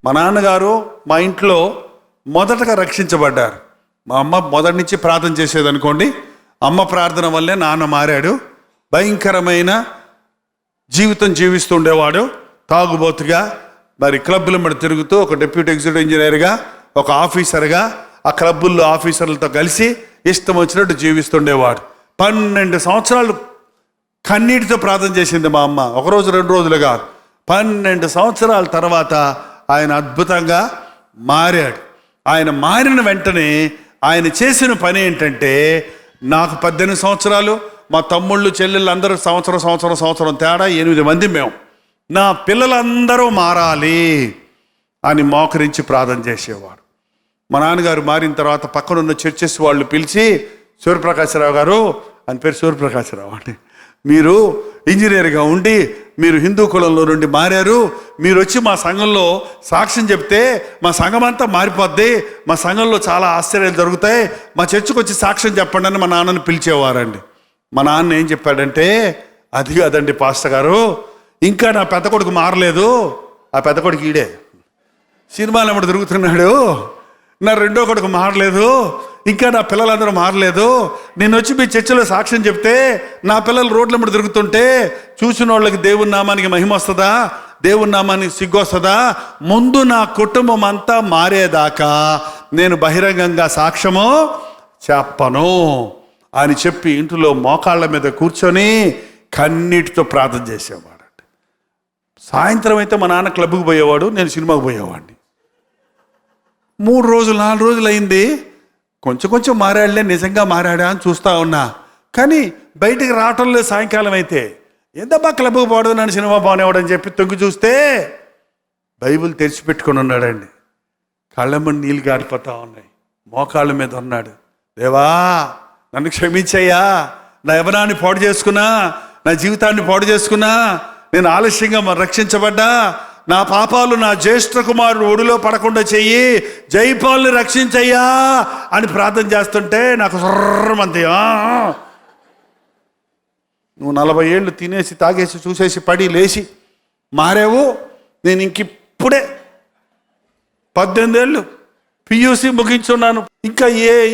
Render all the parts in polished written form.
మా నాన్నగారు మా ఇంట్లో మొదటగా రక్షించబడ్డారు. మా అమ్మ మొదటి నుంచి ప్రార్థన చేసేదనుకోండి. అమ్మ ప్రార్థన వల్లే నాన్న మారాడు. భయంకరమైన జీవితం జీవిస్తుండేవాడు. తాగుబోతుగా, మరి క్లబ్బుల మీద తిరుగుతూ ఒక డిప్యూటీ ఎగ్జిక్యూటివ్ ఇంజనీర్గా, ఒక ఆఫీసర్గా ఆ క్లబ్బుల్లో ఆఫీసర్లతో కలిసి ఇష్టం వచ్చినట్టు జీవిస్తుండేవాడు. 12 సంవత్సరాలు కన్నీటితో ప్రార్థన చేసింది మా అమ్మ. ఒకరోజు 2 రోజులు కాదు, 12 సంవత్సరాల తర్వాత ఆయన అద్భుతంగా మారాడు. ఆయన మారిన వెంటనే ఆయన చేసిన పని ఏంటంటే, నాకు 18 సంవత్సరాలు, మా తమ్ముళ్ళు చెల్లెళ్ళు అందరూ సంవత్సరం తేడా 8 మంది మేము. నా పిల్లలందరూ మారాలి అని మోకరించి ప్రార్థన చేసేవాడు. మా నాన్నగారు మారిన తర్వాత పక్కనున్న చర్చెస్ వాళ్ళు పిలిచి, సూర్యప్రకాశరావు గారు, అని పేరు సూర్యప్రకాశరావు అండి, మీరు ఇంజనీర్గా ఉండి మీరు హిందూ కులంలో నుండి మారారు, మీరు వచ్చి మా సంఘంలో సాక్ష్యం చెప్తే మా సంఘం అంతా మారిపోద్ది, మా సంఘంలో చాలా ఆశ్చర్యాలు జరుగుతాయి, మా చర్చికి వచ్చి సాక్ష్యం చెప్పండి అని మా నాన్నని పిలిచేవారండి. మా నాన్న ఏం చెప్పాడంటే, అది కాదండి పాస్టర్ గారు, ఇంకా నా పెద్ద కొడుకు మారలేదు. ఆ పెద్ద కొడుకు ఈడే సినిమాలు ఎప్పుడు తిరుగుతున్నాడు. నా రెండో కొడుకు మారలేదు, ఇంకా నా పిల్లలందరూ మారలేదు. నేను వచ్చి మీ చర్చిలో సాక్ష్యం చెప్తే నా పిల్లలు రోడ్ల మీద తిరుగుతుంటే చూసిన వాళ్ళకి దేవుని నామానికి మహిమ వస్తుందా, దేవుని నామానికి సిగ్గు వస్తుందా? ముందు నా కుటుంబం అంతా మారేదాకా నేను బహిరంగంగా సాక్ష్యము చెప్పను అని చెప్పి ఇంట్లో మోకాళ్ళ మీద కూర్చొని కన్నీటితో ప్రార్థన చేసేవాడు. సాయంత్రం అయితే మా నాన్న క్లబ్కి పోయేవాడు, నేను సినిమాకి పోయేవాడిని. 3 రోజులు 4 రోజులు అయింది, కొంచెం మారాడులే, నిజంగా మారాడా అని చూస్తూ ఉన్నా. కానీ బయటికి రావటం లేదు. సాయంకాలం అయితే ఎంతబ్బా క్లబ్కి పోవడం, నన్ను సినిమా బాగునేవాడని చెప్పి తొంగి చూస్తే బైబిల్ తెరిచిపెట్టుకొని ఉన్నాడండి. కళ్ళమ్మని నీళ్ళు గారిపోతా ఉన్నాయి. మోకాళ్ళ మీద ఉన్నాడు. దేవా నన్ను క్షమించయ్యా, నా యవ్వనాన్ని పాడు చేసుకున్నా, నా జీవితాన్ని పాడు చేసుకున్నా, నేను ఆలస్యంగా రక్షించబడ్డా, నా పాపాలు నా జ్యేష్ఠ కుమారుడు ఒడిలో పడకుండా చెయ్యి, జైపాల్ని రక్షించయ్యా అని ప్రార్థన చేస్తుంటే నాకు సర్రమంది. నువ్వు 40 ఏళ్ళు తినేసి తాగేసి చూసేసి పడి లేచి మారావు, నేను ఇంకిప్పుడే 18 ఏళ్ళు పియూసీ ముగించున్నాను, ఇంకా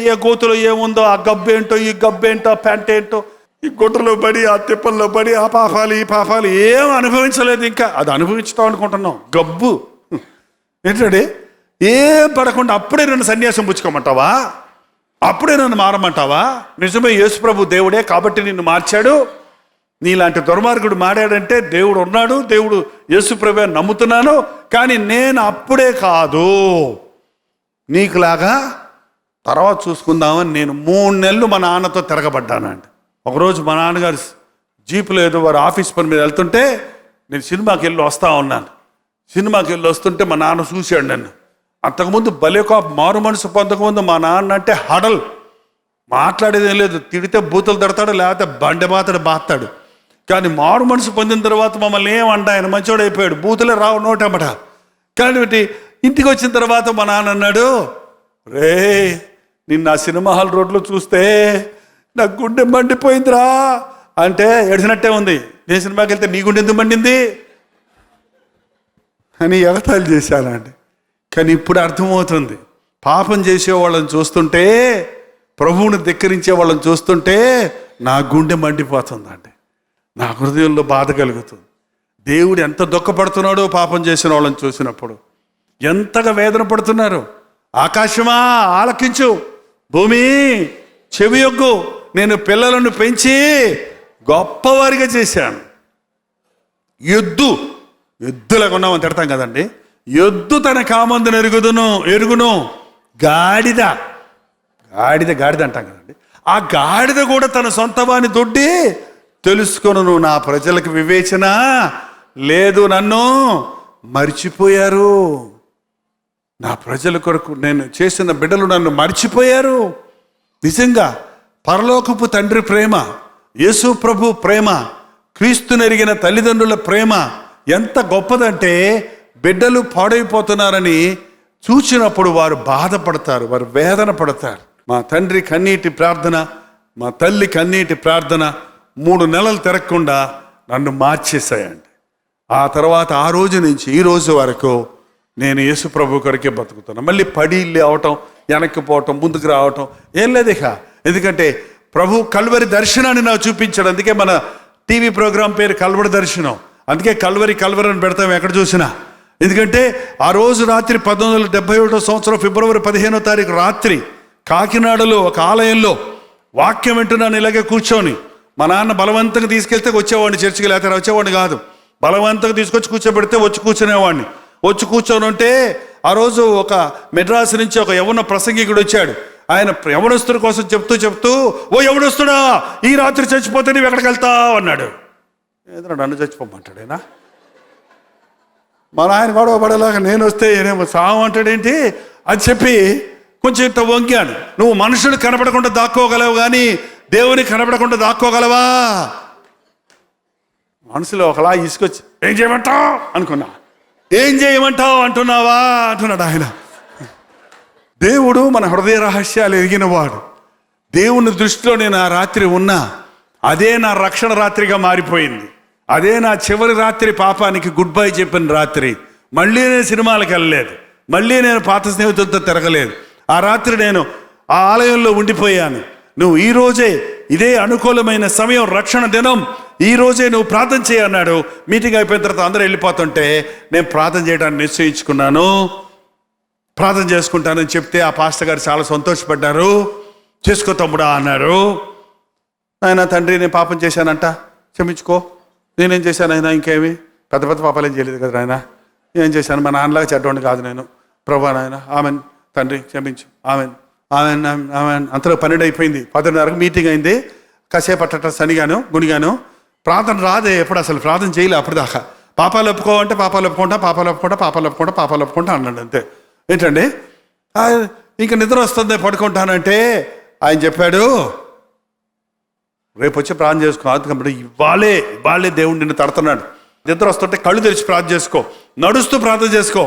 ఏ గోతులో ఏముందో, ఆ గబ్బేంటో ఈ గబ్బేంటో, ఆ ప్యాంట్ ఏంటో, ఈ గుడ్డలో పడి ఆ తిప్పల్లో పడి ఆ పాపాలు ఈ పాపాలు ఏం అనుభవించలేదు. ఇంకా అది అనుభవించుతాం అనుకుంటున్నాం. గబ్బు ఏంటండి, ఏం పడకుండా అప్పుడే నన్ను సన్యాసం పుచ్చుకోమంటావా? అప్పుడే నన్ను మారమంటావా? నిజమే, యేసుప్రభు దేవుడే కాబట్టి నిన్ను మార్చాడు. నీలాంటి దుర్మార్గుడు మారాడంటే దేవుడు ఉన్నాడు, దేవుడు యేసుప్రభు నమ్ముతున్నాను. కానీ నేను అప్పుడే కాదు, నీకులాగా తర్వాత చూసుకుందామని నేను 3 నెలలు మా నాన్నతో తిరగబడ్డానండి. ఒకరోజు మా నాన్నగారు జీపులో ఏదో వారు ఆఫీస్ పని మీద వెళ్తుంటే నేను సినిమాకి వెళ్ళి వస్తూ ఉన్నాను. సినిమాకి వెళ్ళి వస్తుంటే మా నాన్న చూశాడు నన్ను. అంతకుముందు భలేకో మారు మనసు పొందకముందు మా నాన్న అంటే హడల్, మాట్లాడేదేం లేదు. తిడితే బూతులు తిడతాడు, లేకపోతే బండె బాతాడు. కానీ మారు మనసు పొందిన తర్వాత మమ్మల్ని ఏమంట, ఆయన మంచోడు అయిపోయాడు, బూతులే రావు నోటమ్మట. కాబట్టి ఇంటికి వచ్చిన తర్వాత మా నాన్న అన్నాడు, రే నిన్న ఆ సినిమా హాల్ రోడ్లో చూస్తే నా గుండె మండిపోయిందిరా అంటే ఏడిసినట్టే ఉంది. నేను సినిమాకి వెళ్తే నీ గుండె ఎందుకు మండింది అని ఎగతాళి చేశానండి. కానీ ఇప్పుడు అర్థమవుతుంది, పాపం చేసే వాళ్ళని చూస్తుంటే, ప్రభువుని ధిక్కరించే వాళ్ళని చూస్తుంటే నా గుండె మండిపోతుందండి, నా హృదయంలో బాధ కలుగుతుంది. దేవుడు ఎంత దుఃఖపడుతున్నాడో పాపం చేసిన వాళ్ళని చూసినప్పుడు, ఎంతగా వేదన పడుతున్నారు. ఆకాశమా ఆలకించు, భూమి చెవియొగ్గు, నేను పిల్లలను పెంచి గొప్పవారిగా చేశాను. ఎద్దులాగా ఉన్నామని తిడతాం కదండి. ఎద్దు తన కామందును ఎరుగును, గాడిద అంటాం కదండి. ఆ గాడిద కూడా తన సొంత వాని దొడ్డి తెలుసుకొను. నా ప్రజలకు వివేచన లేదు, నన్ను మర్చిపోయారు. నా ప్రజల కొరకు నేను చేసిన బిడ్డలు నన్ను మర్చిపోయారు. నిజంగా పరలోకపు తండ్రి ప్రేమ, యేసు ప్రభు ప్రేమ, క్రీస్తునెరిగిన తల్లిదండ్రుల ప్రేమ ఎంత గొప్పదంటే, బిడ్డలు పాడైపోతున్నారని చూసినప్పుడు వారు బాధపడతారు, వారు వేదన పడతారు. మా తండ్రి కన్నీటి ప్రార్థన, మా తల్లి కన్నీటి ప్రార్థన 3 నెలలు తిరగకుండా నన్ను మార్చేశాయండి. ఆ తర్వాత ఆ రోజు నుంచి ఈ రోజు వరకు నేను యేసు ప్రభు కొరకే బతుకుతున్నా. మళ్ళీ పడి లేవటం, వెనక్కి పోవటం, ముందుకు రావటం ఏం లేదు ఇక. ఎందుకంటే ప్రభు కల్వరి దర్శనాన్ని నాకు చూపించాడు. అందుకే మన టీవీ ప్రోగ్రాం పేరు కల్వరి దర్శనం. అందుకే కల్వరి అని పెడతాం ఎక్కడ చూసినా. ఎందుకంటే ఆ రోజు రాత్రి 1971 సంవత్సరం ఫిబ్రవరి 15వ తారీఖు రాత్రి కాకినాడలో ఒక ఆలయంలో వాక్యం వింటున్నాను. ఇలాగే కూర్చొని మా నాన్న బలవంతంగా తీసుకెళ్తే వచ్చేవాడిని చర్చికి, లేకపోతే వచ్చేవాడిని కాదు. బలవంతంగా తీసుకొచ్చి కూర్చోబెడితే వచ్చి కూర్చునేవాడిని. వచ్చి కూర్చొని ఉంటే ఆ రోజు ఒక మెడ్రాస్ నుంచి ఒక యవ్వన ప్రసంగికుడు వచ్చాడు. ఆయన యవనస్తుడి కోసం చెప్తూ ఓ యవనస్తుడా, ఈ రాత్రి చచ్చిపోతే నువ్వు ఎక్కడికి వెళ్తావు అన్నాడు. ఏదో నన్ను చచ్చిపోమంటాడేనా? మా నాయన గొడవ పడేలాగా నేను వస్తే ఏనేమో సావం అంటాడేంటి అని చెప్పి కొంచెం ఇంత వంగాను. నువ్వు మనుషులు కనపడకుండా దాక్కోగలవు కానీ దేవుని కనపడకుండా దాక్కోగలవా? మనసులో ఒకలా ఇసుకొచ్చి ఏం చేయమంటావు అనుకున్నా. ఏం చేయమంటావు అంటున్నావా అంటున్నాడు ఆయన. దేవుడు మన హృదయ రహస్యాలు ఎరిగినవాడు. దేవుని దృష్టిలో నేను ఆ రాత్రి ఉన్నా. అదే నా రక్షణ రాత్రిగా మారిపోయింది. అదే నా చివరి రాత్రి, పాపానికి గుడ్ బై చెప్పిన రాత్రి. మళ్ళీ నేను సినిమాలకు వెళ్ళలేదు, మళ్ళీ నేను పాత స్నేహితులతో తిరగలేదు. ఆ రాత్రి నేను ఆ ఆలయంలో ఉండిపోయాను. నువ్వు ఈరోజే ఇదే అనుకూలమైన సమయం, రక్షణ దినం, ఈరోజే నువ్వు ప్రార్థన చేయన్నాడు. మీటింగ్ అయిపోయిన తర్వాత అందరూ వెళ్ళిపోతుంటే నేను ప్రార్థన చేయడానికి నిశ్చయించుకున్నాను. ప్రార్థన చేసుకుంటానని చెప్తే ఆ పాస్టర్ గారు చాలా సంతోషపడ్డారు. చేసుకో తమ్ముడా అన్నారు. ఆయన తండ్రి నేను పాపం చేశానంట, క్షమించుకో. నేనేం చేశాను ఆయన? ఇంకేమి పెద్ద పెద్ద పాపాలు ఏం చేయలేదు కదా ఆయన. ఏం చేశాను? మా నాన్నలాగా చెడ్డోండి కాదు నేను. ప్రభా నాయన ఆమెన్, తండ్రి క్షమించు, ఆమెన్ ఆమెన్ ఆమెన్. అంతలో 12 అయిపోయింది. 10:30 మీటింగ్ అయింది. కాసేపు అట్ట సనిగాను గునిగాను. ప్రార్థన రాదే, ఎప్పుడు అసలు ప్రార్థన చేయలే అప్పుడు దాకా. పాపాలు ఒప్పుకోవంటే పాపాలు ఒప్పుకుంటా అన్నాడు. అంతే. ఏంటండి ఇంకా నిద్ర వస్తుంది పడుకుంటానంటే ఆయన చెప్పాడు, రేపు వచ్చి ప్రార్థన చేసుకో. అందుకంటే ఇవాళే దేవుడు నిన్ను తడుతున్నాడు. నిద్ర వస్తుంటే కళ్ళు తెరిచి ప్రార్థన చేసుకో, నడుస్తూ ప్రార్థన చేసుకో,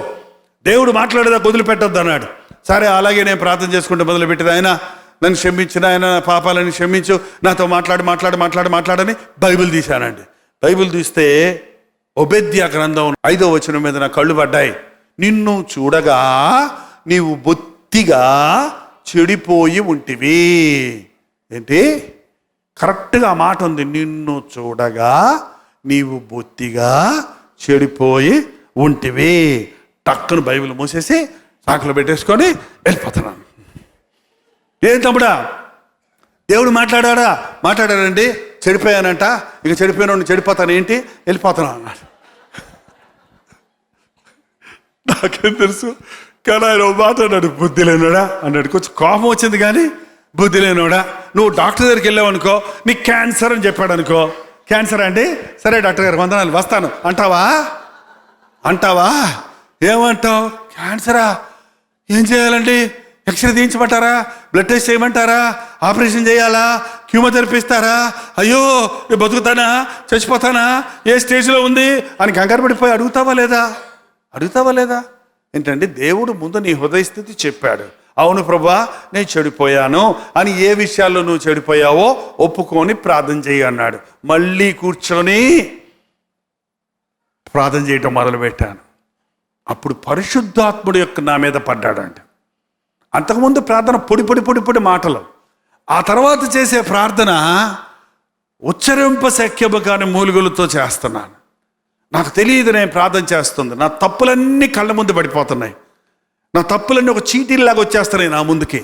దేవుడు మాట్లాడేదా వదిలిపెట్టొద్దు అన్నాడు. సరే అలాగే నేను ప్రార్థన చేసుకుంటే మొదలుపెట్టింది. ఆయన నన్ను క్షమించిన, ఆయన పాపాలని క్షమించు, నాతో మాట్లాడని బైబిల్ తీశానండి. బైబిల్ తీస్తే ఒబేద్యా గ్రంథం 5వ వచనం మీద నా కళ్ళు పడ్డాయి. నిన్ను చూడగా నీవు బొత్తిగా చెడిపోయి ఉంటివి. ఏంటి? కరెక్ట్గా ఆ మాట ఉంది. నిన్ను చూడగా నీవు బొత్తిగా చెడిపోయి ఉంటివి. టక్కును బైబిల్ మూసేసి సాకులు పెట్టేసుకొని వెళ్ళిపోతున్నాను. ఏం తమ్ముడా, దేవుడు మాట్లాడాడండి. చెడిపోయానంట, ఇక చెడిపోయిన చెడిపోతాను ఏంటి, వెళ్ళిపోతాను అన్నాడు. నాకేం తెలుసు, కానీ ఆయన మాట్లాడాడు. బుద్ధి లేనోడా అన్నాడు. కొంచెం కోపం వచ్చింది కానీ బుద్ధి లేనోడా. నువ్వు డాక్టర్ దగ్గరికి వెళ్ళావు అనుకో, నీకు క్యాన్సర్ అని చెప్పాడు అనుకో. క్యాన్సర్ అండి, సరే డాక్టర్ గారు వందనాలు, వస్తాను అంటావా? ఏమంటావు? క్యాన్సరా? ఏం చేయాలండి? ఎక్స్రే తీయించమంటారా? బ్లడ్ టెస్ట్ చేయమంటారా? ఆపరేషన్ చేయాలా? క్యూమోథెరపీ ఇస్తారా? అయ్యో నేను బతుకుతానా, చచ్చిపోతానా, ఏ స్టేజ్లో ఉంది అని కంగారు పడిపోయి అడుగుతావా లేదా? ఏంటండి, దేవుడు ముందు నీ హృదయ స్థితి చెప్పాడు. అవును ప్రభువా నేను చెడిపోయాను అని. ఏ విషయాల్లో నువ్వు చెడిపోయావో ఒప్పుకొని ప్రార్థన చేయి అన్నాడు. మళ్ళీ కూర్చొని ప్రార్థన చేయటం మొదలుపెట్టాను. అప్పుడు పరిశుద్ధాత్ముడు యొక్క నా మీద పడ్డాడంట. అంతకుముందు ప్రార్థన పొడి మాటలు. ఆ తర్వాత చేసే ప్రార్థన ఉచ్చరింపశక్యము కాని మూలుగులతో చేస్తున్నాను. నాకు తెలియదు నేను ప్రార్థన చేస్తుంది. నా తప్పులన్నీ కళ్ళ ముందు పడిపోతున్నాయి. నా తప్పులన్నీ ఒక చీటీలాగా వచ్చేస్తున్నాయి నా ముందుకి.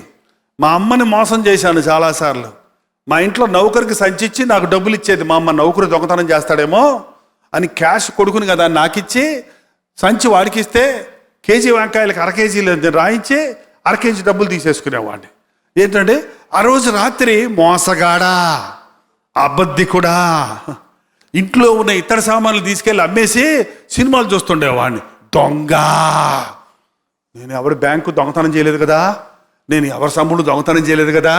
మా అమ్మని మోసం చేశాను చాలాసార్లు. మా ఇంట్లో నౌకరికి సంచిచ్చి నాకు డబ్బులు ఇచ్చేది. మా అమ్మ నౌకరు దొంగతనం చేస్తాడేమో అని క్యాష్ కొడుకుని కదా నాకిచ్చి సంచి వాడికిస్తే కేజీ వంకాయలకు 1/2 కేజీలు రాయించి 1/2 కేజీ డబ్బులు తీసేసుకునేవాడిని. ఏంటంటే ఆ రోజు రాత్రి మోసగాడా, అబద్ధికుడా, ఇంట్లో ఉన్న ఇతర సామాన్లు తీసుకెళ్ళి అమ్మేసి సినిమాలు చూస్తుండేవాడిని. దొంగ. నేను ఎవరి బ్యాంకు దొంగతనం చేయలేదు కదా, నేను ఎవరి సొమ్ములు దొంగతనం చేయలేదు కదా,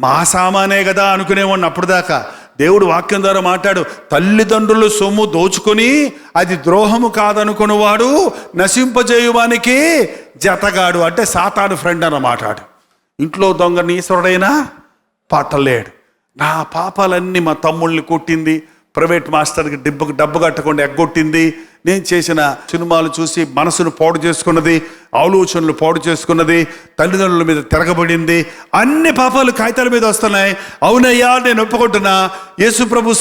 మా సామానే కదా అనుకునేవాడిని. అప్పుడు దాకా దేవుడు వాక్యం ద్వారా మాట్లాడు. తల్లిదండ్రులు సొమ్ము దోచుకొని అది ద్రోహము కాదనుకునేవాడు నశింపజేయువానికి జతగాడు. అంటే సాతాను ఫ్రెండ్ అన్నమాట. ఇంట్లో దొంగ నీశ్వరుడైనా పట్టలేడు. నా పాపాలన్నీ మా తమ్ముళ్ళని కొట్టింది, ప్రైవేట్ మాస్టర్కి డబ్బు కట్టకుండా ఎగ్గొట్టింది, నేను చేసిన సినిమాలు చూసి మనసును పాడు చేసుకున్నది, ఆలోచనలు పాడు చేసుకున్నది, తల్లిదండ్రుల మీద తిరగబడింది, అన్ని పాపాలు కాగితాల మీద వస్తున్నాయి. అవునయ్యా నేను ఒప్పుకుంటున్నా, యేసు ప్రభు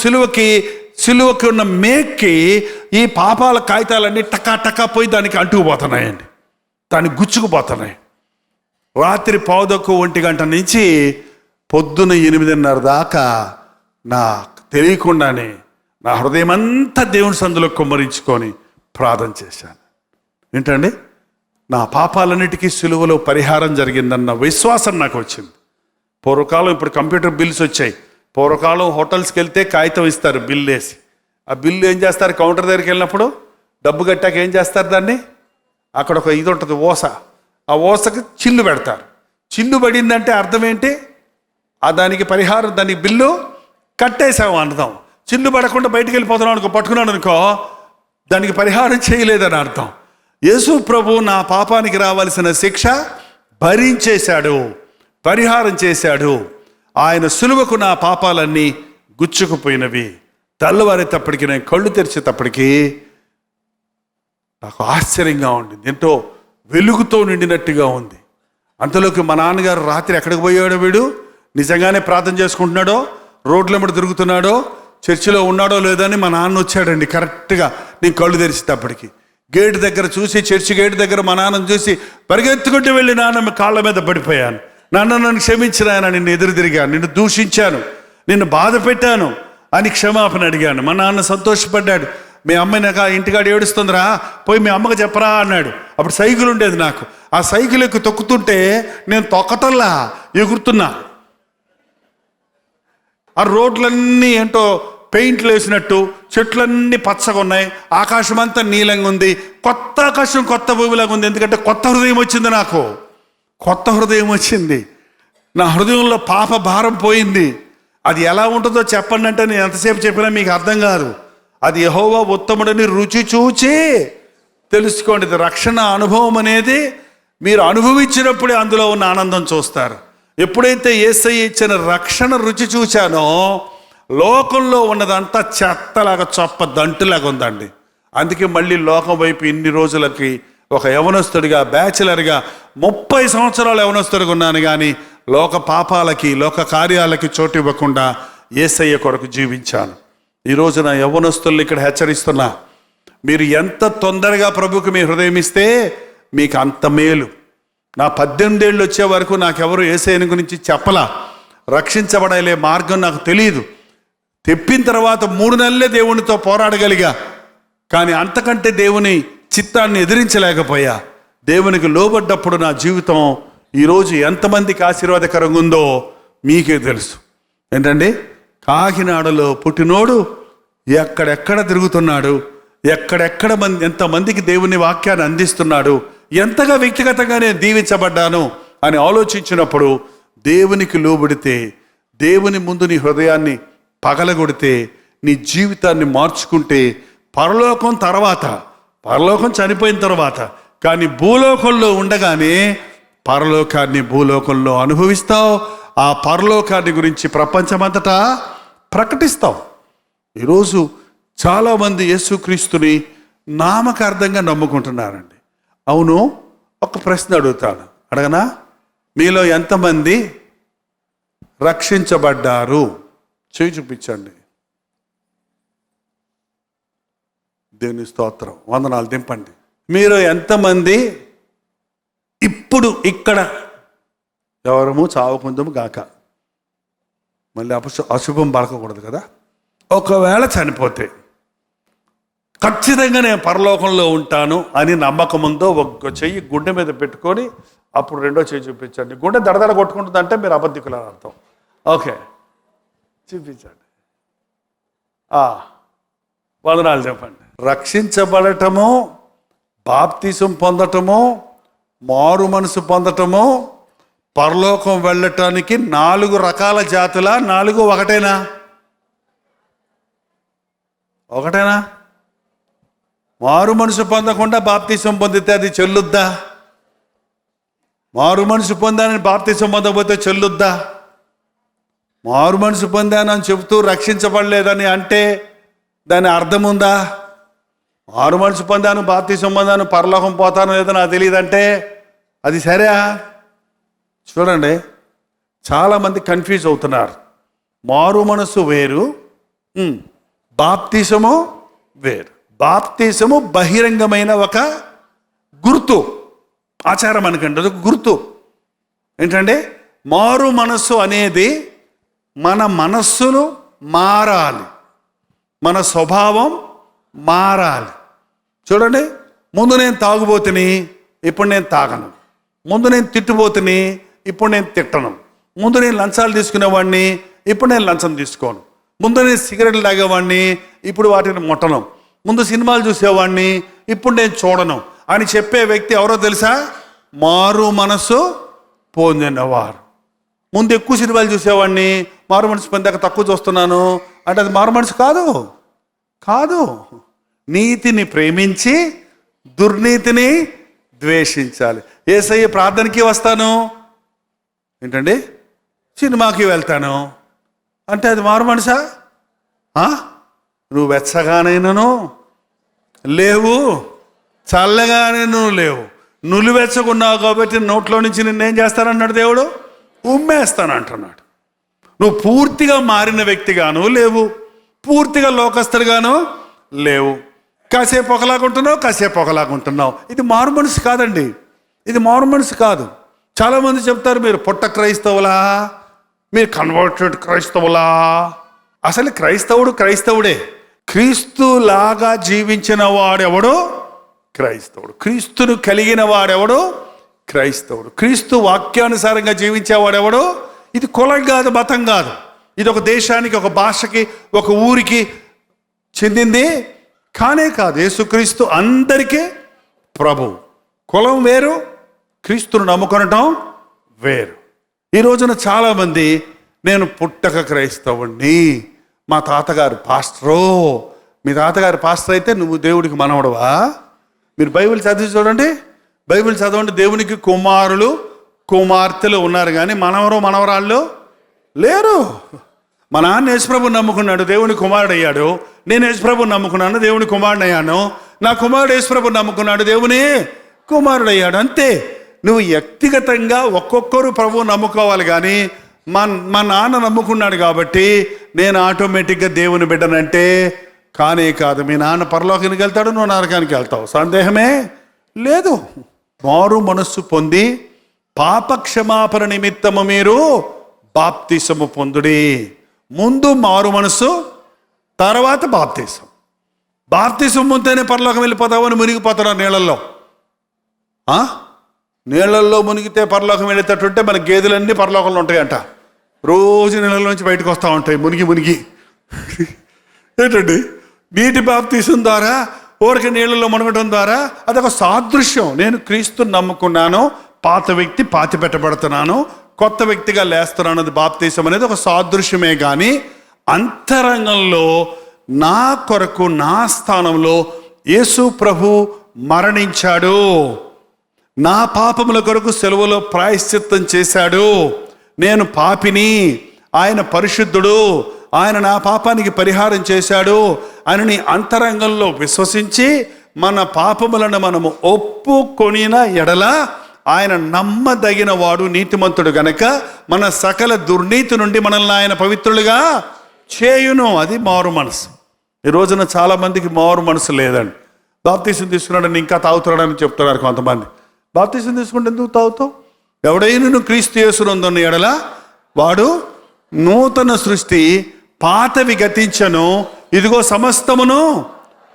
సిలువకి ఉన్న మేక్కి ఈ పాపాల కాగితాలన్నీ టకా పోయి దానికి అంటుకుపోతున్నాయండి, దానికి గుచ్చుకుపోతున్నాయి. రాత్రి 1:15 నుంచి పొద్దున 8:30 దాకా నాకు తెలియకుండానే నా హృదయం అంతా దేవుని సందులో కుమ్మరించుకొని ప్రార్థన చేశాను. ఏంటండి, నా పాపాలన్నిటికీ సిలువలో పరిహారం జరిగిందన్న విశ్వాసం నాకు వచ్చింది. పూర్వకాలం, ఇప్పుడు కంప్యూటర్ బిల్స్ వచ్చాయి. పూర్వకాలం హోటల్స్కి వెళ్తే కాగితం ఇస్తారు బిల్లు వేసి. ఆ బిల్లు ఏం చేస్తారు, కౌంటర్ దగ్గరికి వెళ్ళినప్పుడు డబ్బు కట్టాక ఏం చేస్తారు, దాన్ని అక్కడ ఒక ఇది ఉంటుంది ఓస, ఆ ఓసకి చిల్లు పెడతారు. చిల్లు పడిందంటే అర్థం ఏంటి, దానికి పరిహారం, దానికి బిల్లు కట్టేసాము అర్థం. చిల్లు పడకుండా బయటికి వెళ్ళిపోతున్నాం అనుకో, పట్టుకున్నాను అనుకో, దానికి పరిహారం చేయలేదని అర్థం. యేసు ప్రభు నా పాపానికి రావాల్సిన శిక్ష భరించేశాడు, పరిహారం చేశాడు. ఆయన సిలువకు నా పాపాలన్నీ గుచ్చుకుపోయినవి. తెల్లవారేటప్పటికి, నేను కళ్ళు తెరిచేటప్పటికి నాకు ఆశ్చర్యంగా ఉండింది, ఎంతో వెలుగుతో నిండినట్టుగా ఉంది. అంతలోకి మా నాన్నగారు రాత్రి ఎక్కడికి పోయాడో, వీడు నిజంగానే ప్రార్థన చేసుకుంటున్నాడో, రోడ్ల మీద తిరుగుతున్నాడో, చర్చిలో ఉన్నాడో లేదని మా నాన్న వచ్చాడండి. కరెక్ట్గా నేను కళ్ళు తెరిచేటప్పటికి గేటు దగ్గర చూసి, చర్చి గేటు దగ్గర మా నాన్నను చూసి పరిగెత్తుకుంటూ వెళ్ళి నాన్న కాళ్ళ మీద పడిపోయాను. నాన్న నన్ను క్షమించిన, ఆయన నిన్ను ఎదురు తిరిగాను, నిన్ను దూషించాను, నిన్ను బాధ పెట్టాను అని క్షమాపణ అడిగాను. మా నాన్న సంతోషపడ్డాడు. మీ అమ్మాయి నాకు ఇంటికాడ ఏడుస్తుందిరా, పోయి మీ అమ్మకి చెప్పరా అన్నాడు. అప్పుడు సైకిల్ ఉండేది నాకు. ఆ సైకిల్ ఎక్కువ తొక్కుతుంటే నేను తొక్కటల్లా ఎగురుతున్నా. ఆ రోడ్లన్నీ ఏంటో పెయింట్లు వేసినట్టు, చెట్లన్నీ పచ్చగా ఉన్నాయి, ఆకాశం అంతా నీలంగా ఉంది, కొత్త ఆకాశం కొత్త భూమిలాగా ఉంది. ఎందుకంటే కొత్త హృదయం వచ్చింది, నాకు కొత్త హృదయం వచ్చింది. నా హృదయంలో పాప భారం పోయింది. అది ఎలా ఉంటుందో చెప్పండి అంటే నేను ఎంతసేపు చెప్పినా మీకు అర్థం కాదు. అది యెహోవా ఉత్తముడని రుచి చూచి తెలుసుకోండి. ఇది రక్షణ అనుభవం అనేది మీరు అనుభవించినప్పుడే అందులో ఉన్న ఆనందం చూస్తారు. ఎప్పుడైతే యేసయ్య ఇచ్చిన రక్షణ రుచి చూశానో, లోకంలో ఉన్నదంతా చెత్తలాగా చొప్ప దంటులాగా ఉందండి. అందుకే మళ్ళీ లోకం వైపు ఇన్ని రోజులకి ఒక యవనస్తుడిగా, బ్యాచిలర్గా 30 సంవత్సరాలు యవనస్తుడిగా ఉన్నాను, కానీ లోక పాపాలకి, లోక కార్యాలకి చోటు ఇవ్వకుండా యేసయ్య కొరకు జీవించాను. ఈరోజు నా యవ్వనస్తుల్ని ఇక్కడ హెచ్చరిస్తున్నా, మీరు ఎంత తొందరగా ప్రభువుకి మీ హృదయం ఇస్తే మీకు అంత మేలు. నా 18 ఏళ్ళు వచ్చే వరకు నాకెవరు యేసయ్యని గురించి చెప్పలా, రక్షించబడలే మార్గం నాకు తెలియదు. తెప్పిన తర్వాత 3 నెలలే దేవునితో పోరాడగలిగా, కానీ అంతకంటే దేవుని చిత్తాన్ని ఎదిరించలేకపోయా. దేవునికి లోబడ్డప్పుడు నా జీవితం ఈరోజు ఎంతమందికి ఆశీర్వాదకరంగా ఉందో మీకే తెలుసు. ఏంటండి, కాకినాడలో పుట్టినోడు ఎక్కడెక్కడ తిరుగుతున్నాడు, ఎక్కడెక్కడ ఎంతమందికి దేవుని వాక్యాన్ని అందిస్తున్నాడు, ఎంతగా వ్యక్తిగతంగా నేను దీవించబడ్డాను అని ఆలోచించినప్పుడు, దేవునికి లోబడితే, దేవుని ముందు నీ హృదయాన్ని పగలగొడితే, నీ జీవితాన్ని మార్చుకుంటే, పరలోకం చనిపోయిన తర్వాత, కానీ భూలోకంలో ఉండగానే పరలోకాన్ని భూలోకంలో అనుభవిస్తావు. ఆ పరలోకాన్ని గురించి ప్రపంచమంతటా ప్రకటిస్తావు. ఈరోజు చాలామంది యేసుక్రీస్తుని నామకార్థంగా నమ్ముకుంటున్నారండి. అవును, ఒక ప్రశ్న అడుగుతాను, అడగనా? మీలో ఎంతమంది రక్షించబడ్డారు? చేయి చూపించండి. దేవుని స్తోత్రం, వందనాలు, దింపండి. మీరు ఎంతమంది ఇప్పుడు ఇక్కడ, ఎవరము చావకుందము గాక, మళ్ళీ అశుభం పలకకూడదు కదా, ఒకవేళ చనిపోతే ఖచ్చితంగా నేను పరలోకంలో ఉంటాను అని నమ్మకం ఉందో ఒక చెయ్యి గుండె మీద పెట్టుకొని అప్పుడు రెండో చెయ్యి చూపించండి. గుండె దడదడ కొట్టుకుంటుందంటే మీరు అబద్ధికులు అని అర్థం. ఓకే, చూపించండి. వందనాలు, చెప్పండి. రక్షించబడటము, బాప్తిసం పొందటము, మారు మనసు పొందటము, పరలోకం వెళ్ళటానికి 4 రకాల జాతుల, 4 ఒకటేనా? మారు మనసు పొందకుండా బాప్తిసం పొందితే అది చెల్లుద్దా? మారు మనసు పొందానని బాప్తిసం పొందకపోతే చెల్లుద్దా? మారు మనసు పొందానని చెబుతూ రక్షించబడలేదని అంటే దాని అర్థం ఉందా? మారు మనసు పొందాను, బాప్తిసం పొందాను, పరలోకం పోతాను లేదో నాకు తెలియదంటే అది సరే? చూడండి, చాలామంది కన్ఫ్యూజ్ అవుతున్నారు. మారు మనసు వేరు, బాప్తిసము వేరు. బాప్తిసము బహిరంగమైన ఒక గుర్తు, ఆచారం అనకండి, అదొక గుర్తు. ఏంటంటే మారు మనస్సు అనేది మన మనస్సును మారాలి, మన స్వభావం మారాలి. చూడండి, ముందు నేను తాగుబోతుని, ఇప్పుడు నేను తాగను. ముందు నేను తిట్టుబోతుని, ఇప్పుడు నేను తిట్టను. ముందు నేను లంచాలు తీసుకునేవాడిని, ఇప్పుడు నేను లంచం తీసుకోను. ముందు నేను సిగరెట్లు తాగేవాడిని, ఇప్పుడు వాటిని ముట్టను. ముందు సినిమాలు చూసేవాడిని, ఇప్పుడు నేను చూడను అని చెప్పే వ్యక్తి ఎవరో తెలుసా? మారు మనసు పొందినవారు. ముందు ఎక్కువ సినిమాలు చూసేవాడిని, మారు మనసు పొందాక తక్కువ చూస్తున్నాను అంటే అది మారు మనసు కాదు. కాదు. నీతిని ప్రేమించి దుర్నీతిని ద్వేషించాలి. యేసయ్య ప్రార్థనకి వస్తాను, ఏంటండి సినిమాకి వెళ్తాను అంటే అది మారు మనసా? నువ్వు వెచ్చగానైనాను లేవు, చల్లగానే లేవు, నులివెచ్చకున్నావు కాబట్టి నోట్లో నుంచి నిన్నేం చేస్తానన్నాడు దేవుడు? ఉమ్మేస్తానంటున్నాడు. నువ్వు పూర్తిగా మారిన వ్యక్తిగాను లేవు, పూర్తిగా లోకస్తుడిగాను లేవు. కాసేపు ఒకలాగుంటున్నావు, కాసేపు ఒకలాగుంటున్నావు. ఇది మారు మనసు కాదండి, ఇది మారు మనసు కాదు. చాలామంది చెప్తారు మీరు పుట్ట క్రైస్తవులా, మీరు కన్వర్టెడ్ క్రైస్తవులా. అసలు క్రైస్తవుడు క్రైస్తవుడే. క్రీస్తులాగా జీవించిన వాడెవడో క్రైస్తవుడు, క్రీస్తును కలిగిన వాడెవడో క్రైస్తవుడు, క్రీస్తు వాక్యానుసారంగా జీవించేవాడెవడో. ఇది కులం కాదు, మతం కాదు. ఇది ఒక దేశానికి, ఒక భాషకి, ఒక ఊరికి చెందింది కానే కాదు. యేసుక్రీస్తు అందరికీ ప్రభు. కులం వేరు, క్రీస్తును నమ్ముకొనటం వేరు. ఈ రోజున చాలామంది నేను పుట్టక క్రైస్తవుణ్ణి, మా తాతగారు పాస్టరు. మీ తాతగారు పాస్టర్ అయితే నువ్వు దేవుడికి మనవడవా? మీరు బైబిల్ చదివి చూడండి, బైబిల్ చదవండి. దేవునికి కుమారులు కుమార్తెలు ఉన్నారు కానీ మనవరాళ్ళు లేరు. మా నాన్న యేసుప్రభుని నమ్ముకున్నాడు, దేవుని కుమారుడు అయ్యాడు. నేను యేసుప్రభుని నమ్ముకున్నాను, దేవుని కుమారుడు అయ్యాను. నా కుమారుడు యేసుప్రభుని నమ్ముకున్నాడు, దేవుని కుమారుడు అయ్యాడు. అంతే. నువ్వు వ్యక్తిగతంగా ఒక్కొక్కరు ప్రభువు నమ్ముకోవాలి కానీ మా నాన్న నమ్ముకున్నాడు కాబట్టి నేను ఆటోమేటిక్గా దేవుని బిడ్డనంటే కానే కాదు. మీ నాన్న పరలోకానికి వెళ్తాడు, నువ్వు నరకానికి వెళ్తావు, సందేహమే లేదు. మారు మనస్సు పొంది పాపక్షమాపణ నిమిత్తము మీరు బాప్తిసము పొందుడి. ముందు మారు మనస్సు, తర్వాత బాప్తిసం. బాప్తిసం పొందితేనే పరలోకం వెళ్ళిపోతావు అని మునిగిపోతున్నారు నీళ్ళల్లో. నీళ్ళల్లో మునిగితే పరలోకం వెళ్ళేటట్టుంటే మన గేదెలన్నీ పరలోకంలో ఉంటాయంట. రోజు నీళ్ళ నుంచి బయటకు వస్తూ ఉంటాయి మునిగి. ఏంటండి, నీటి బాప్తిసం ద్వారా ఊరికి నీళ్ళలో మునగడం ద్వారా అదొక సాదృశ్యం. నేను క్రీస్తుని నమ్ముకున్నాను, పాత వ్యక్తి పాతి పెట్టబడుతున్నాను, కొత్త వ్యక్తిగా లేస్తున్నాను. అది బాప్తిసం అనేది ఒక సాదృశ్యమే కానీ అంతరంగంలో నా కొరకు నా స్థానంలో యేసు ప్రభు మరణించాడు, నా పాపముల కొరకు సెలవులో ప్రాయశ్చిత్తం చేశాడు, నేను పాపిని, ఆయన పరిశుద్ధుడు, ఆయన నా పాపానికి పరిహారం చేశాడు అని నీ అంతరంగంలో విశ్వసించి మన పాపములను మనము ఒప్పుకొనిన ఎడల ఆయన నమ్మదగిన వాడు, నీతిమంతుడు గనక మన సకల దుర్నీతి నుండి మనల్ని ఆయన పవిత్రులుగా చేయును. అది మారు మనసు. ఈ రోజున చాలామందికి మారు మనసు లేదండి. బాప్తీసం తీసుకున్నాడని ఇంకా తాగుతున్నాడని చెప్తున్నారు కొంతమంది. బాప్తీసం తీసుకుంటే ఎందుకు తాగుతావు? ఎవడైనా క్రీస్తు యేసునందున్న ఎడల వాడు నూతన సృష్టి, పాతవి గతించను, ఇదిగో సమస్తమును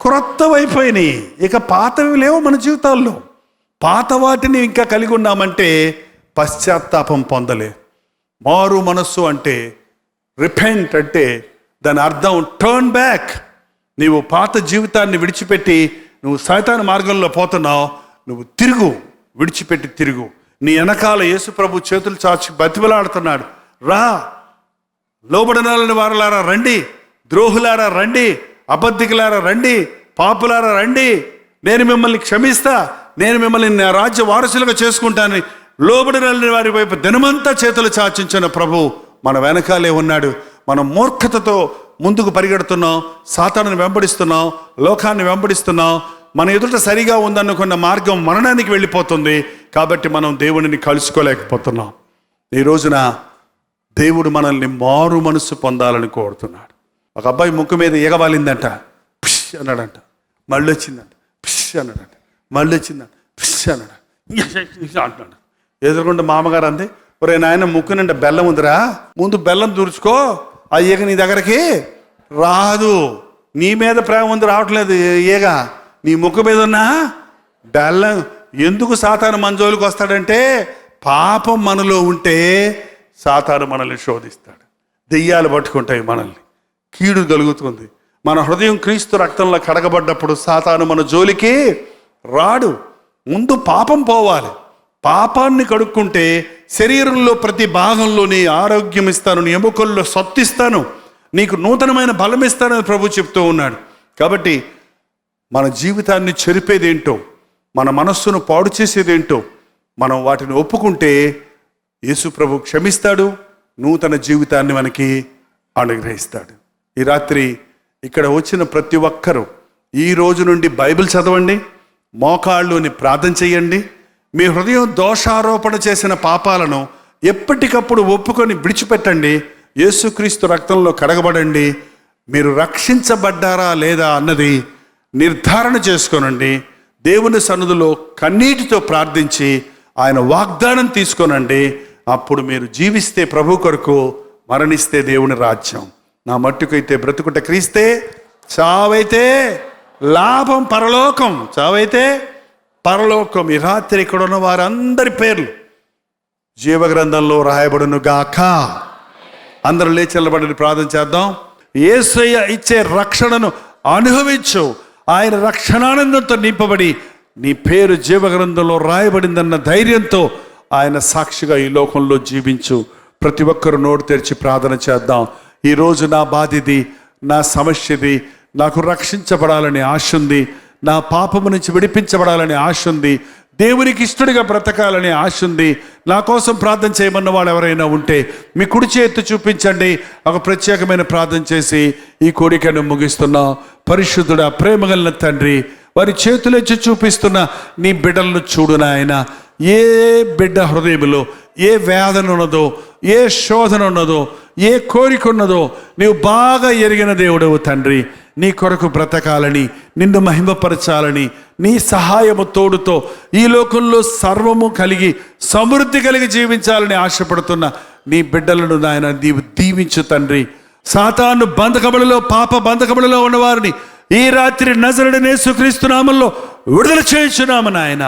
క్రొత్తవైపోయినాయి. ఇక పాతవి లేవు మన జీవితాల్లో. పాత వాటిని ఇంకా కలిగి ఉన్నామంటే పశ్చాత్తాపం పొందలే. మారు మనస్సు అంటే, రిపెంట్ అంటే దాని అర్థం టర్న్ బ్యాక్. నీవు పాత జీవితాన్ని విడిచిపెట్టి నువ్వు సైతాను మార్గంలో పోతున్నావు, నువ్వు తిరుగు, విడిచిపెట్టి తిరుగు. నీ వెనకాల యేసు ప్రభు చేతులు చాచి బతిమలాడుతున్నాడు, రా, లోబడనాలని వారలారా రండి, ద్రోహులారా రండి, అబద్ధికులారా రండి, పాపులారా రండి, నేను మిమ్మల్ని క్షమిస్తా, నేను మిమ్మల్ని నా రాజ్య వారసులుగా చేసుకుంటానని లోబడనాలని వారి వైపు దినమంతా చేతులు చాచించిన ప్రభు మన వెనకాలే ఉన్నాడు. మనం మూర్ఖతతో ముందుకు పరిగెడుతున్నాం, సాతానుని వెంబడిస్తున్నాం, లోకాన్ని వెంబడిస్తున్నాం. మన ఎదుట సరిగా ఉందనుకున్న మార్గం మరణానికి వెళ్ళిపోతుంది. కాబట్టి మనం దేవుడిని కలుసుకోలేకపోతున్నాం. ఈ రోజున దేవుడు మనల్ని మారు మనసు పొందాలని కోరుతున్నాడు. ఒక అబ్బాయి ముక్కు మీద ఎగవాలిందంట, పిష్ అన్నాడంట. మళ్ళీ వచ్చిందంట, పిష్ అన్నాడంట. మళ్ళీ వచ్చిందంట, పిష్ అన్నాడు అంటున్నాడు. ఎదురుకుండా మామగారు అంది, ఒరే నాయన ముక్కు నిండా బెల్లం ఉందిరా, ముందు బెల్లం తుడుచుకో, ఆ ఈగ నీ దగ్గరికి రాదు. నీ మీద ప్రేమ ఉంది, రావట్లేదు ఈగ, నీ ముక్కు మీద ఉన్న బెల్లం. ఎందుకు సాతాను మన జోలికి వస్తాడంటే పాపం మనలో ఉంటే సాతాను మనల్ని శోధిస్తాడు. దెయ్యాలు పట్టుకుంటాయి మనల్ని, కీడు కలుగుతుంది. మన హృదయం క్రీస్తు రక్తంలో కడగబడ్డప్పుడు సాతాను మన జోలికి రాడు. ముందు పాపం పోవాలి. పాపాన్ని కడుక్కుంటే శరీరంలో ప్రతి భాగంలోని ఆరోగ్యం ఇస్తాను, నీ ఎముకల్లో సత్తిస్తాను, నీకు నూతనమైన బలం ఇస్తానని ప్రభు చెప్తూ ఉన్నాడు. కాబట్టి మన జీవితాన్ని చెరిపేదేంటో, మన మనస్సును పాడు చేసేదేంటో మనం వాటిని ఒప్పుకుంటే యేసు ప్రభు క్షమిస్తాడు, నూతన జీవితాన్ని మనకి అనుగ్రహిస్తాడు. ఈ రాత్రి ఇక్కడ వచ్చిన ప్రతి ఒక్కరూ ఈ రోజు నుండి బైబిల్ చదవండి, మోకాళ్ళుని ప్రార్థన చేయండి. మీ హృదయం దోషారోపణ చేసిన పాపాలను ఎప్పటికప్పుడు ఒప్పుకొని విడిచిపెట్టండి. యేసుక్రీస్తు రక్తంలో కడగబడండి. మీరు రక్షించబడ్డారా లేదా అన్నది నిర్ధారణ చేసుకోనండి. దేవుని సన్నిధిలో కన్నీటితో ప్రార్థించి ఆయన వాగ్దానం తీసుకోనండి. అప్పుడు మీరు జీవిస్తే ప్రభు కొరకు, మరణిస్తే దేవుని రాజ్యం. నా మట్టుకైతే బ్రతుకుట క్రీస్తే, చావైతే లాభం పరలోకం. చావైతే పరలోకం. ఈ రాత్రి ఇక్కడ ఉన్న వారందరి పేర్లు జీవగ్రంథంలో రాయబడును గాక. అందరూ లేచి నిలబడి ప్రార్థన చేద్దాం. యేసయ్య ఇచ్చే రక్షణను అనుభవించు. ఆయన రక్షణానందంతో నింపబడి నీ పేరు జీవగ్రంథంలో రాయబడిందన్న ధైర్యంతో ఆయన సాక్షిగా ఈ లోకంలో జీవించు. ప్రతి ఒక్కరు నోరు తెరిచి ప్రార్థన చేద్దాం. ఈరోజు నా బాధిది, నా సమస్యది, నాకు రక్షించబడాలని ఆశ ఉంది, నా పాపము నుంచి విడిపించబడాలని ఆశ ఉంది, దేవునికి ఇష్టడిగా బ్రతకాలని ఆశ ఉంది. నా కోసం ప్రార్థన చేయమన్న వాళ్ళు ఎవరైనా ఉంటే మీ కుడి చేతి చూపించండి. ఒక ప్రత్యేకమైన ప్రార్థన చేసి ఈ కోరికను ముగిస్తున్నాం. పరిశుద్ధుడా, ప్రేమగల తండ్రి, వారి చేతులెచ్చి చూపిస్తున్న నీ బిడ్డలను చూడు నాయన. ఏ బిడ్డ హృదయంలో ఏ వేదన ఉన్నదో, ఏ శోధన ఉన్నదో, ఏ కోరిక ఉన్నదో నీవు బాగా ఎరిగిన దేవుడవు తండ్రి. నీ కొరకు బ్రతకాలని, నిన్ను మహిమపరచాలని, నీ సహాయము తోడుతో ఈ లోకంలో సర్వము కలిగి సమృద్ధి కలిగి జీవించాలని ఆశపడుతున్న నీ బిడ్డలను నాయన నీవు దీవించు తండ్రి. సాతాను బంధకములలో, పాప బంధకములలో ఉన్నవారిని ఈ రాత్రి నజరుడైన యేసుక్రీస్తు నామములో విడుదల చేయించున్నాము నాయన.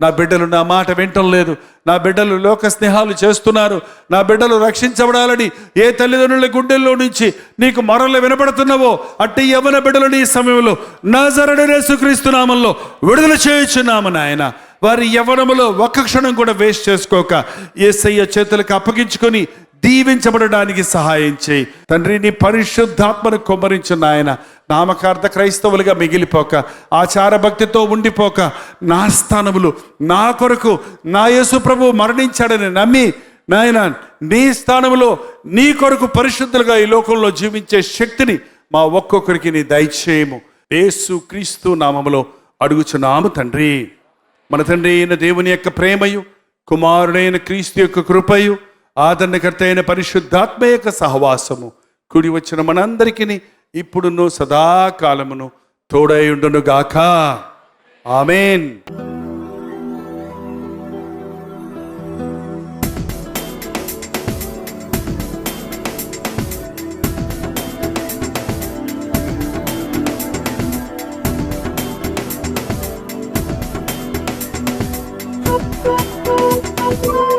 నా బిడ్డలు నా మాట వింటం లేదు, నా బిడ్డలు లోక స్నేహాలు చేస్తున్నారు, నా బిడ్డలు రక్షించబడాలని ఏ తల్లిదండ్రుల గుండెల్లో నుంచి నీకు మొరలు వినపడుతున్నావో అట్టి యవ్వన బిడ్డలను ఈ సమయంలో నజరుడైన యేసుక్రీస్తు నామములో విడుదల చేయించున్నాము నాయన. వారి యవ్వనములో ఒక్క క్షణం కూడా వేస్ట్ చేసుకోక యేసయ్య చేతులకు అప్పగించుకొని దీవించబడడానికి సహాయం చేయి తండ్రి. నీ పరిశుద్ధాత్మను కుమ్మరించు నాయన. నామకార్థ క్రైస్తవులుగా మిగిలిపోక, ఆచార భక్తితో ఉండిపోక, నా స్థానములు నా కొరకు నా యేసు ప్రభు మరణించాడని నమ్మి నాయన నీ స్థానములో నీ కొరకు పరిశుద్ధులుగా ఈ లోకంలో జీవించే శక్తిని మా ఒక్కొక్కరికి నీ దయచేయము. యేసు క్రీస్తు నామములో అడుగుచున్నాము తండ్రి. మన తండ్రి అయిన దేవుని యొక్క ప్రేమయు, కుమారుడైన క్రీస్తు యొక్క కృపయు, ఆదరణకర్త అయిన పరిశుద్ధాత్మ యొక్క సహవాసము కూడి వచ్చిన మనందరికీ ఇప్పుడును సదాకాలమును తోడై ఉండును గాక. ఆమేన్. Thank you.